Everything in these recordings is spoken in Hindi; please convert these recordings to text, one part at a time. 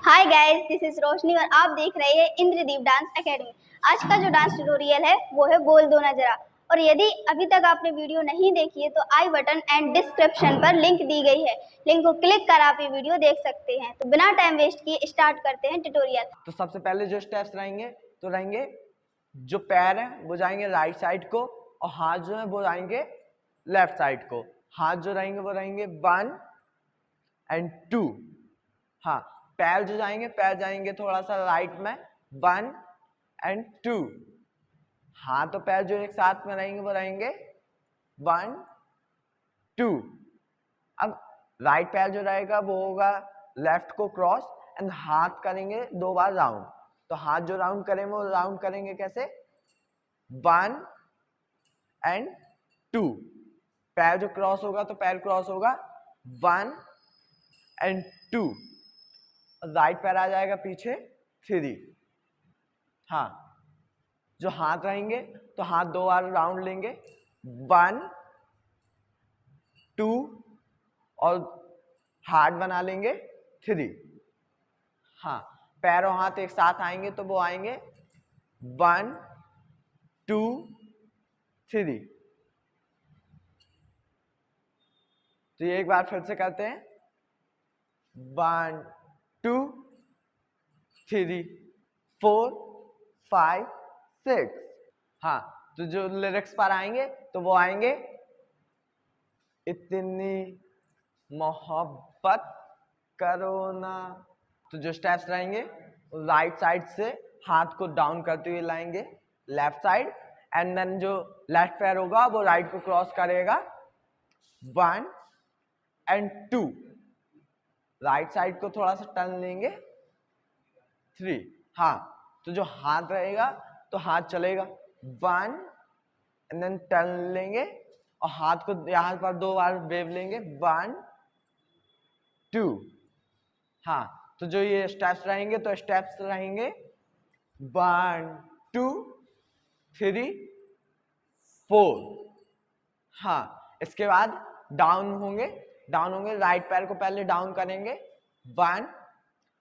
हाय गाइस, दिस इज रोशनी और आप देख रहे हैं इंद्रदीप डांस एकेडमी। आज का जो डांस ट्यूटोरियल है वो है बोल दो ना जरा। और यदि अभी तक आपने वीडियो नहीं देखी है तो आई बटन एंड डिस्क्रिप्शन पर लिंक दी गई है, लिंक को क्लिक कर आप ये वीडियो देख सकते हैं। तो बिना टाइम वेस्ट किए स्टार्ट करते हैं ट्यूटोरियल। तो सबसे पहले जो स्टेप्स रहेंगे तो रहेंगे जो पैर है वो जाएंगे राइट साइड को और हाथ जो है वो जाएंगे लेफ्ट साइड को। हाथ जो रहेंगे वो रहेंगे 1 and 2। हाँ, पैर जो जाएंगे पैर जाएंगे थोड़ा सा राइट में 1 and 2। हाथ और पैर जो एक साथ में रहेंगे वो रहेंगे 1 2। अब राइट पैर जो रहेगा वो होगा लेफ्ट को क्रॉस एंड हाथ करेंगे 2 बार राउंड। तो हाथ जो राउंड करेंगे वो राउंड करेंगे कैसे 1 and 2। पैर जो क्रॉस होगा तो पैर क्रॉस होगा 1 and 2। राइट पैर आ जाएगा पीछे 3। हाँ, जो हाथ रहेंगे तो हाथ 2 बार राउंड लेंगे 1 2 और हार्ट बना लेंगे 3। हाँ, पैर और हाथ एक साथ आएंगे तो वो आएंगे 1 2 3। तो ये एक बार फिर से करते हैं 1 2 3 4 5 6। हाँ, तो जो लिरिक्स पर आएंगे तो वो आएंगे इतनी मोहब्बत करो ना। तो जो स्टेप्स रहेंगे राइट साइड से हाथ को डाउन करते हुए लाएंगे लेफ्ट साइड एंड देन जो लेफ्ट पैर होगा वो राइट को क्रॉस करेगा 1 and 2। राइट साइड को थोड़ा सा टर्न लेंगे 3। हाँ, तो जो हाथ रहेगा तो हाथ चलेगा 1 एंड देन टर्न लेंगे और हाथ को यहाँ पर 2 बार वेव लेंगे 1 2। हाँ, तो जो ये स्टेप्स रहेंगे तो स्टेप्स रहेंगे 1 2 3 4। हाँ, इसके बाद डाउन होंगे राइट पैर को पहले डाउन करेंगे 1।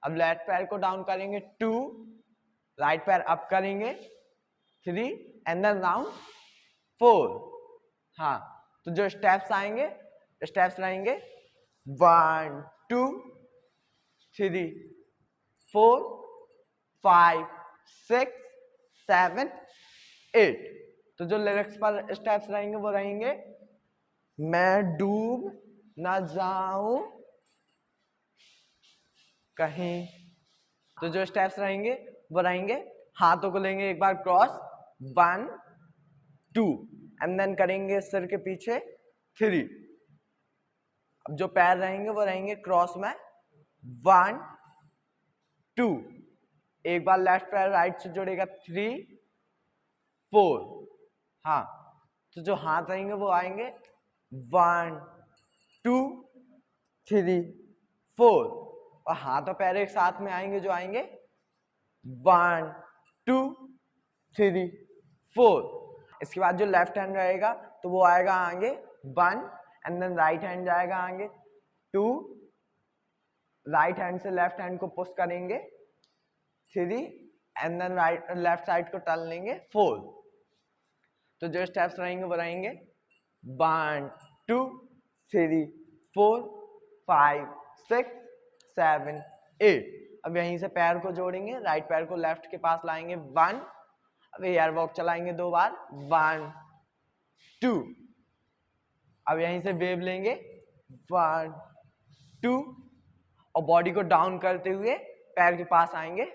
अब लेफ्ट पैर को डाउन करेंगे 2। राइट पैर अप करेंगे 3 एंड देन राउंड 4। हाँ, तो जो स्टेप्स आएंगे स्टेप्स रहेंगे 1 2 3 4 5 6 7 8। तो जो लिरिक्स पर स्टेप्स रहेंगे वो रहेंगे मैं डूब ना जाऊं कहीं। तो जो स्टेप्स रहेंगे वो रहेंगे हाथों को लेंगे एक बार क्रॉस 1 2 एंड देन करेंगे सिर के पीछे 3। अब जो पैर रहेंगे वो रहेंगे क्रॉस में 1 2। एक बार लेफ्ट पैर राइट से जुड़ेगा 3 4। हाँ, तो जो हाथ रहेंगे वो आएंगे 1 2 3 4 और हाथ और पैर एक साथ में आएंगे जो आएंगे 1 2 3 4। इसके बाद जो लेफ्ट हैंड रहेगा तो वो आएगा आगे 1 एंड देन राइट हैंड जाएगा आगे 2। राइट हैंड से लेफ्ट हैंड को पुश करेंगे 3 and then right left side को टर्न लेंगे 4। तो जो स्टेप्स रहेंगे वो रहेंगे 1 2 3 4 5 6 7 8। अब यहीं से पैर को जोड़ेंगे राइट पैर को लेफ्ट के पास लाएंगे 1। अब एयर वॉक चलाएंगे 2 बार 1 2। अब यहीं से वेव लेंगे 1 2 और बॉडी को डाउन करते हुए पैर के पास आएंगे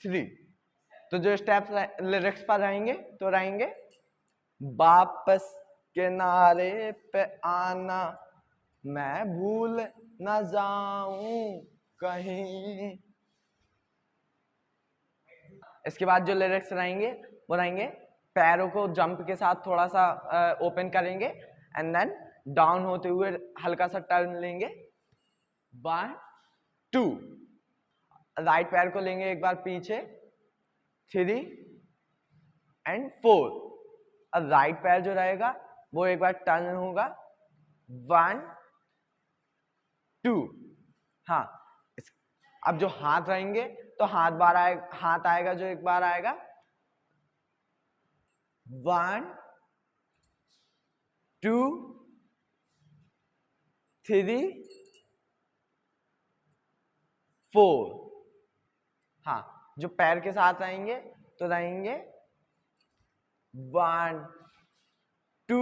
3। तो जो स्टेप्स लिरिक्स पर रहेंगे तो रहेंगे वापस किनारे पे आना मैं भूल न जाऊं कहीं। इसके बाद जो लिरिक्स रहेंगे वो रहेंगे पैरों को जंप के साथ थोड़ा सा ओपन करेंगे एंड देन डाउन होते हुए हल्का सा टर्न लेंगे 1 2। राइट पैर को लेंगे एक बार पीछे 3 एंड 4। अब राइट पैर जो रहेगा वो एक बार टर्न होगा 1 2। हाँ, अब जो हाथ रहेंगे तो हाथ आएगा जो एक बार आएगा 1 2 3 4। हाँ, जो पैर के साथ रहेंगे तो रहेंगे 1 2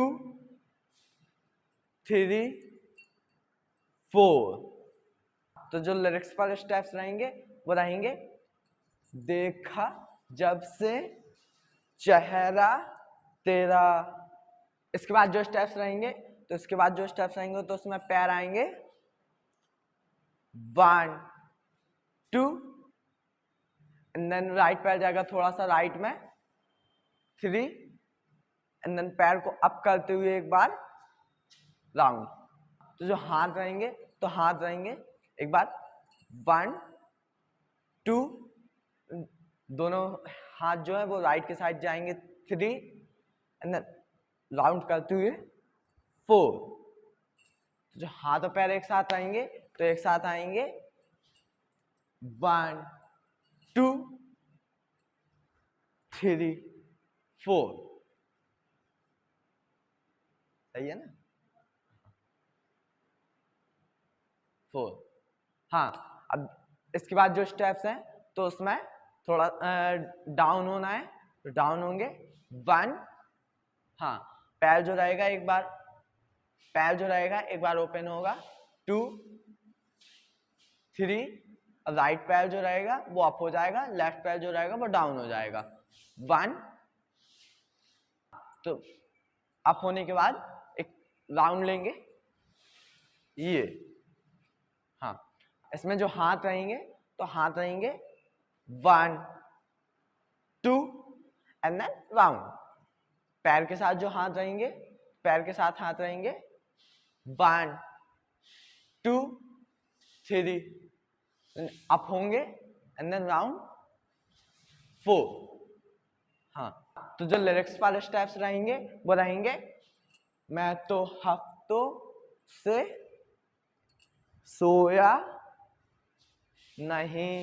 3 4। तो जो लिरिक्स पर स्टेप्स रहेंगे वो रहेंगे देखा जब से चेहरा तेरा। इसके बाद जो स्टेप्स रहेंगे तो उसमें पैर आएंगे 1 2 एंड देन राइट पैर जाएगा थोड़ा सा राइट में 3 एंड देन पैर को अप करते हुए एक बार राउंड। तो जो हाथ रहेंगे एक बार 1 2 दोनों हाथ जो है वो राइट के साइड जाएंगे 3 एंड देन राउंड करते हुए 4। तो जो हाथ और पैर एक साथ आएंगे तो एक साथ आएंगे 1 2 3 4। सही है ना? 4। हाँ, अब इसके बाद जो स्टेप्स हैं तो उसमें थोड़ा डाउन होना है तो डाउन होंगे 1। हाँ, पैर जो रहेगा एक बार ओपन होगा 2 3। राइट पैर जो रहेगा वो अप हो जाएगा, लेफ्ट पैर जो रहेगा वो डाउन हो जाएगा 1। तो अप होने के बाद एक राउंड लेंगे ये। हाँ, इसमें जो हाथ रहेंगे 1 2 एंड देन राउंड। पैर के साथ हाथ रहेंगे 1 2 3 अप होंगे एंड देन राउंड 4। हाँ, तो जो लिरिक्स वाले स्टेप्स रहेंगे वो रहेंगे मैं तो हफ्तों से सोया नहीं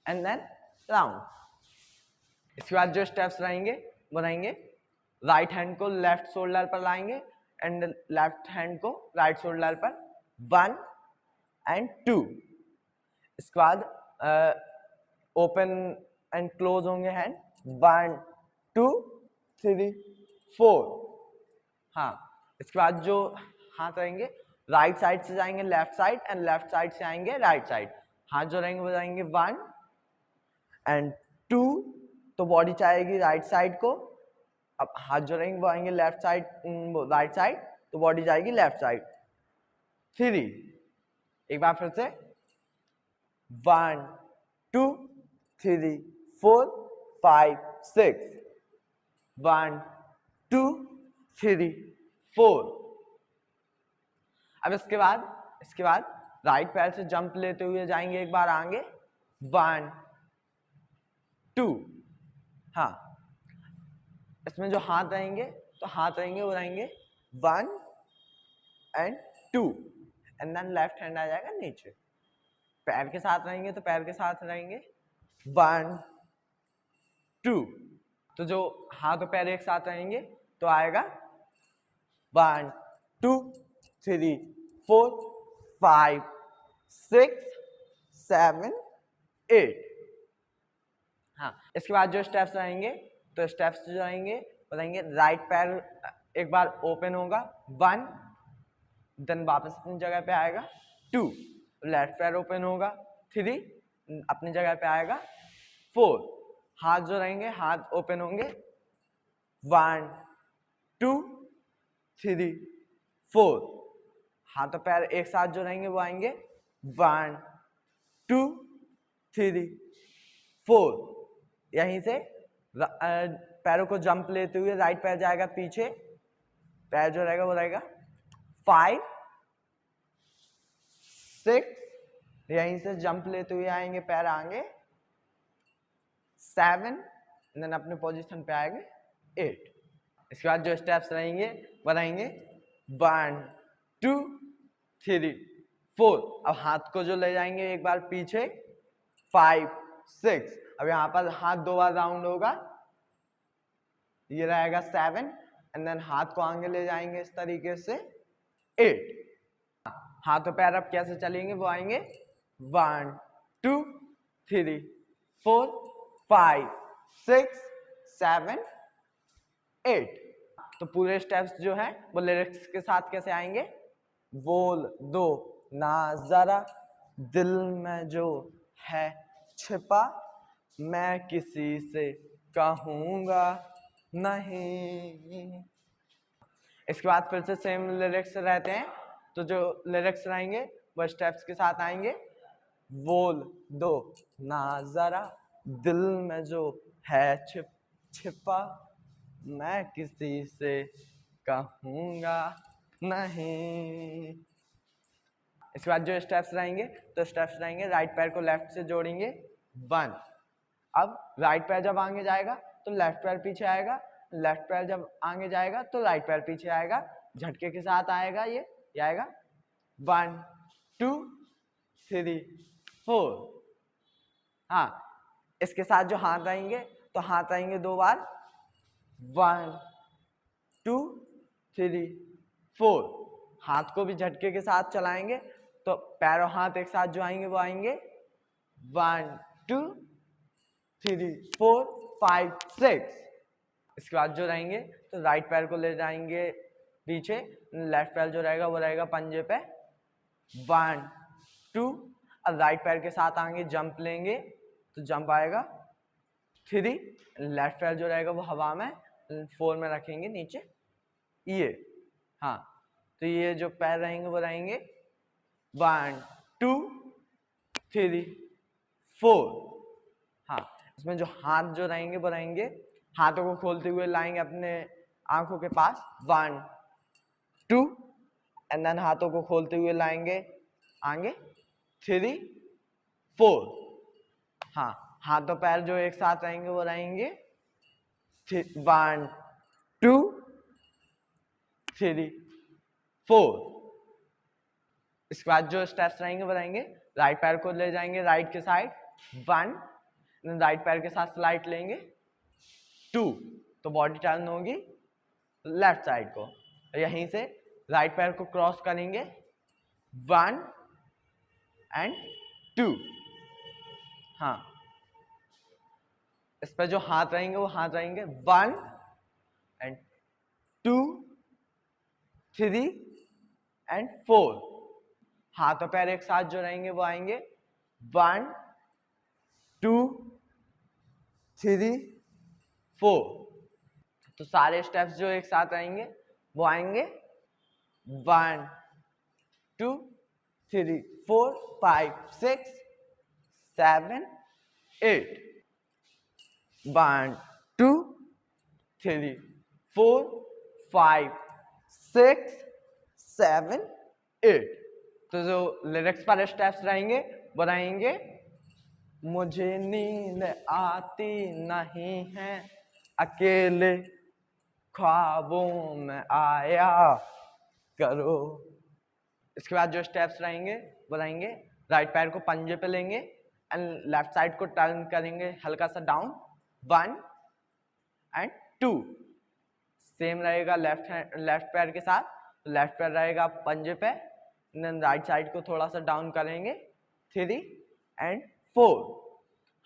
एंड देन राउंड। इसके बाद जो स्टेप्स रहेंगे वो रहेंगे राइट हैंड को लेफ्ट शोल्डर पर लाएंगे एंड लेफ्ट हैंड को राइट शोल्डर पर 1 एंड 2। इसके बाद ओपन एंड क्लोज होंगे हैंड 1 2 3 4। हाँ, इसके बाद जो हाथ रहेंगे राइट साइड से जाएंगे left side and left side से आएंगे राइट साइड। हाथ जो रहेंगे वो जाएंगे 1 एंड 2। तो बॉडी चाहेगी राइट साइड को। अब हाथ जो रहेंगे वो आएंगे लेफ्ट साइड राइट साइड तो बॉडी जाएगी लेफ्ट साइड 3। एक बार फिर से 1 2 3 4 5 6 1 2 3 4। अब इसके बाद राइट पैर से जंप लेते हुए जाएंगे एक बार आगे 1 2। हाँ, इसमें जो हाथ रहेंगे वो रहेंगे 1 and 2 and then left hand आ जाएगा नीचे। पैर के साथ रहेंगे 1 2। तो जो हाथ और पैर एक साथ रहेंगे तो आएगा 1 2 3 4 5 6 7 8। हाँ, इसके बाद जो स्टेप्स रहेंगे तो स्टेप्स जो रहेंगे बताएंगे राइट पैर एक बार ओपन होगा 1 देन वापस अपनी जगह पे आएगा 2। लेफ्ट पैर ओपन होगा 3 अपनी जगह पे आएगा 4। हाथ जो रहेंगे हाथ ओपन होंगे 1 2 3 4। हाथ और पैर एक साथ जो रहेंगे वो आएंगे 1 2 3 4। यहीं से पैरों को जंप लेते हुए राइट पैर जाएगा पीछे, पैर जो रहेगा वो रहेगा 5 6। यहीं से जंप लेते हुए आएंगे पैर आगे 7 देन अपने पोजीशन पे आएंगे 8। इसके बाद जो स्टेप्स रहेंगे वो रहेंगे 1 2 3 4। अब हाथ को जो ले जाएंगे एक बार पीछे 5 6। अब यहाँ पर हाथ 2 बार राउंड होगा, ये रहेगा 7 एंड देन हाथ को आगे ले जाएंगे इस तरीके से 8। हाथ और पैर अब कैसे चलेंगे वो आएंगे 1 2 3 4 5 6 7 8। तो पूरे स्टेप्स जो हैं वो लिरिक्स के साथ कैसे आएंगे, बोल दो ना जरा दिल में जो है छिपा, मैं किसी से कहूँगा नहीं। इसके बाद फिर से सेम लिरिक्स रहते हैं, तो जो लिरिक्स रहेंगे वो स्टेप्स के साथ आएंगे, बोल दो ना जरा दिल में जो है छिपा, मैं किसी से कहूँगा नहीं। इसके बाद जो स्टेप्स रहेंगे, तो स्टेप्स रहेंगे राइट पैर को लेफ्ट से जोड़ेंगे 1। अब राइट पैर जब आगे जाएगा तो लेफ्ट पैर पीछे आएगा, लेफ्ट पैर जब आगे जाएगा तो राइट पैर पीछे आएगा, झटके के साथ आएगा ये आएगा 1 2 3 4। हाँ, इसके साथ जो हाथ आएंगे तो हाथ आएंगे 2 बार 1 2 3 4। हाथ को भी झटके के साथ चलाएंगे, तो पैर और हाथ एक साथ जो आएंगे वो आएंगे 1 2 3 4 5 6। इसके बाद जो रहेंगे तो राइट पैर को ले जाएंगे पीछे, लेफ्ट पैर जो रहेगा वो रहेगा पंजे पे 1 2। अब राइट पैर के साथ आगे जंप लेंगे, तो जंप आएगा 3। लेफ्ट पैर जो रहेगा वो हवा में 4 में रखेंगे नीचे ये। हाँ, तो ये जो पैर रहेंगे वो रहेंगे 1 2 3 4। हाँ, इसमें जो हाथ जो रहेंगे वो रहेंगे, हाथों को खोलते हुए लाएंगे अपने आंखों के पास 1 2 एंड देन हाथों को खोलते हुए लाएंगे आगे 3 4। हाँ, हाथ और पैर जो एक साथ रहेंगे वो रहेंगे 1 2 3 4। इसके बाद जो स्टेप्स रहेंगे वो रहेंगे, राइट पैर को ले जाएंगे राइट के साइड 1, राइट पैर के साथ स्लाइड लेंगे 2, तो बॉडी टर्न होगी लेफ्ट साइड को। यहीं से राइट पैर को क्रॉस करेंगे 1 एंड 2। हाँ, इस पर जो हाथ रहेंगे वो हाथ रहेंगे 1 एंड 2 3 एंड 4। हाथ और पैर एक साथ जो रहेंगे वो आएंगे 1 2 3 4। तो सारे स्टेप्स जो एक साथ आएंगे वो आएंगे 1 2 3 4 5 6 7 8। 1 2 3 4 5 6 7 8। तो जो लिरिक्स पर स्टेप्स रहेंगे वो रहेंगे, मुझे नींद आती नहीं है अकेले ख्वाबों में आया करो। इसके बाद जो स्टेप्स रहेंगे वो रहेंगे, राइट पैर को पंजे पे लेंगे एंड लेफ्ट साइड को टर्न करेंगे हल्का सा डाउन 1 एंड 2। सेम रहेगा लेफ्ट पैर के साथ, लेफ्ट पैर रहेगा पंजे पे, देन राइट साइड को थोड़ा सा डाउन करेंगे 3 एंड 4।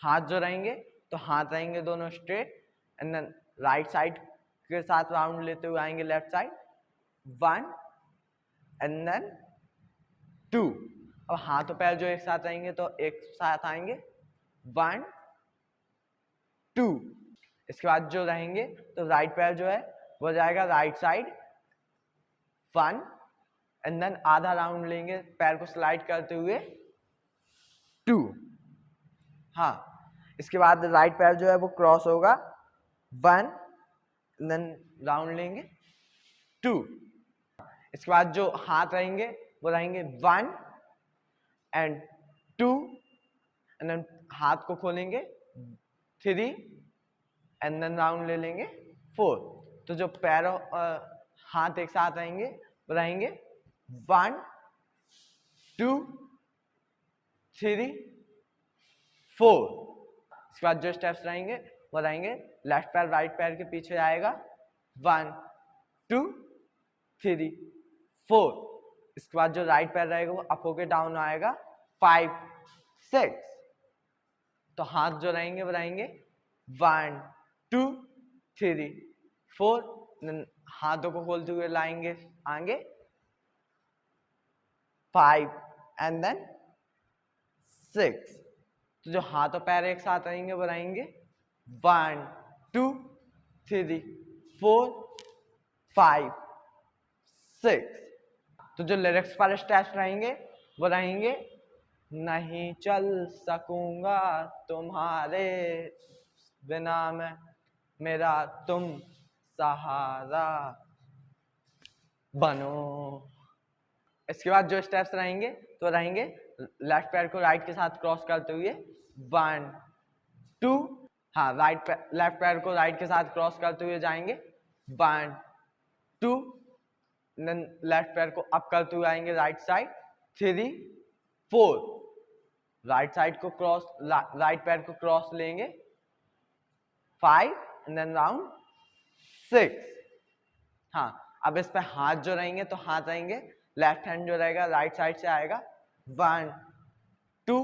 हाथ जो रहेंगे तो हाथ रहेंगे दोनों straight and then right side के साथ राउंड लेते हुए आएंगे लेफ्ट साइड 1 एंड देन 2। अब हाथ और पैर जो एक साथ रहेंगे तो एक साथ आएंगे 1 2। इसके बाद जो रहेंगे तो राइट पैर जो है वो जाएगा राइट साइड 1 एंड देन आधा राउंड लेंगे पैर को स्लाइड करते हुए 2। हाँ, इसके बाद राइट पैर जो है वो क्रॉस होगा 1 देन राउंड लेंगे 2। इसके बाद जो हाथ रहेंगे वो रहेंगे 1 एंड 2 एंड देन हाथ को खोलेंगे 3 एंड देन राउंड ले लेंगे 4। तो जो पैरों हाथ एक साथ रहेंगे वो रहेंगे 1 2 3 4। इसके बाद जो स्टेप्स रहेंगे वो रहेंगे, लेफ्ट पैर राइट पैर के पीछे आएगा, 1 2 3 4। इसके बाद जो राइट पैर रहेगा वो अप होके डाउन आएगा, 5 6। तो हाथ जो रहेंगे वो रहेंगे 1 2 3 4। हाथों को खोलते हुए लाएंगे आगे, 5 एंड देन 6। तो जो हाथ और पैर एक साथ रहेंगे वो रहेंगे 1 2 3 4 5 6। तो जो लिरिक्स वाले स्टेप्स रहेंगे वो रहेंगे, नहीं चल सकूंगा तुम्हारे बिना मैं, मेरा तुम सहारा बनो। इसके बाद जो स्टेप्स रहेंगे तो रहेंगे, लेफ्ट पैर को राइट के साथ क्रॉस करते हुए 1 2, हाँ लेफ्ट पैर को राइट के साथ क्रॉस करते हुए जाएंगे, 1 2। देन लेफ्ट पैर को अप करते हुए आएंगे राइट साइड, 3 4। राइट साइड को क्रॉस, राइट पैर को क्रॉस लेंगे, 5 एंड देन राउंड 6। हाँ, अब इस पे हाथ जो रहेंगे तो हाथ रहेंगे, लेफ्ट हैंड जो रहेगा राइट साइड से आएगा, 1 2।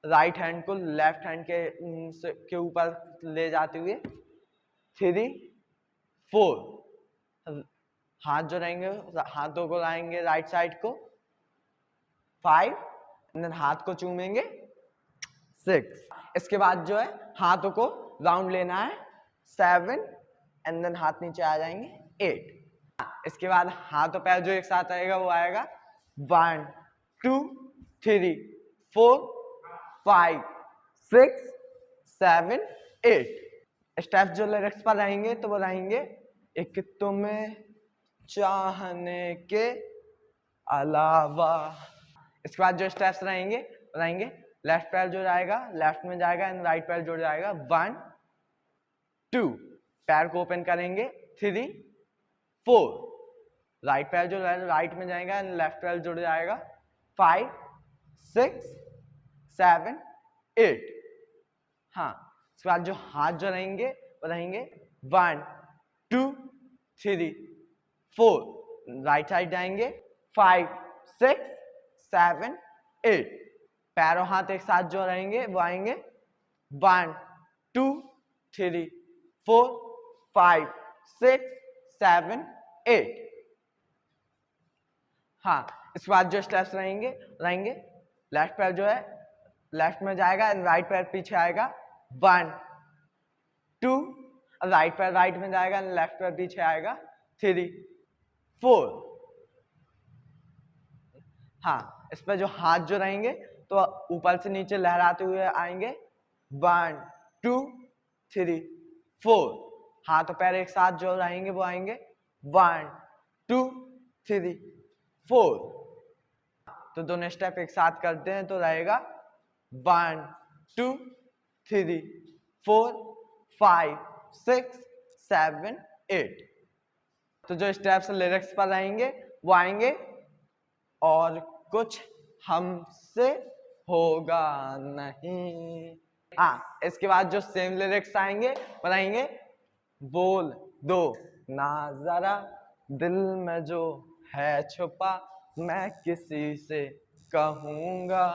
राइट हैंड को लेफ्ट हैंड के ऊपर ले जाते हुए, 3 4। हाथ जो रहेंगे हाथों को लाएंगे राइट साइड को, 5 एंड देन हाथ को चूमेंगे, 6। इसके बाद जो है हाथों को राउंड लेना है, 7 एंड देन हाथ नीचे आ जाएंगे, 8। इसके बाद हाथ और पैर जो एक साथ आएगा वो आएगा 1 2 3 4 5 6 7 8। स्टेप्स जो लिरिक्स पर रहेंगे तो वो रहेंगे, एक तुम्हें चाहने के अलावा। इसके बाद जो स्टेप्स रहेंगे लेफ्ट पैर जो जाएगा लेफ्ट में जाएगा एंड राइट पैर जुड़ जाएगा, 1 2। पैर को ओपन करेंगे, 3 4। राइट पैर जो राइट में जाएगा एंड लेफ्ट पैर जुड़ जाएगा, 5 6 7 8। हाँ, इसके बाद जो हाथ जो रहेंगे वो रहेंगे, 1 2 3 4। राइट साइड जाएंगे, 5 6 7 8। पैरों हाथ एक साथ जो रहेंगे वो आएंगे, 1 2 3 4 5 6 7 8। हाँ, इसके बाद जो स्टेप्स रहेंगे लेफ्ट पैर जो है लेफ्ट में जाएगा एंड राइट पैर पीछे आएगा, 1 2। राइट पैर राइट में जाएगा एंड लेफ्ट पैर पीछे आएगा, 3 4। हाँ, इस पर जो हाथ जो रहेंगे तो ऊपर से नीचे लहराते हुए आएंगे, 1 2 3 4। हाथ और पैर एक साथ जो रहेंगे वो आएंगे, 1 2 3 4। तो दोनों स्टेप एक साथ करते हैं तो रहेगा, 1 2 3 4 5 6 7 8। तो जो स्टेप्स लिरिक्स पर रहेंगे वो आएंगे, और कुछ हमसे होगा नहीं। इसके बाद जो सेम लिरिक्स आएंगे बताएंगे, बोल दो ना जरा दिल में जो है छुपा, मैं किसी से कहूंगा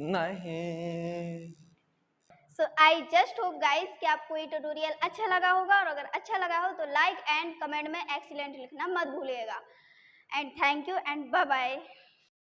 नहीं। सो आई जस्ट होप गाइस कि आपको ये ट्यूटोरियल अच्छा लगा होगा, और अगर अच्छा लगा हो तो लाइक एंड कमेंट में एक्सीलेंट लिखना मत भूलिएगा। And thank you and bye bye.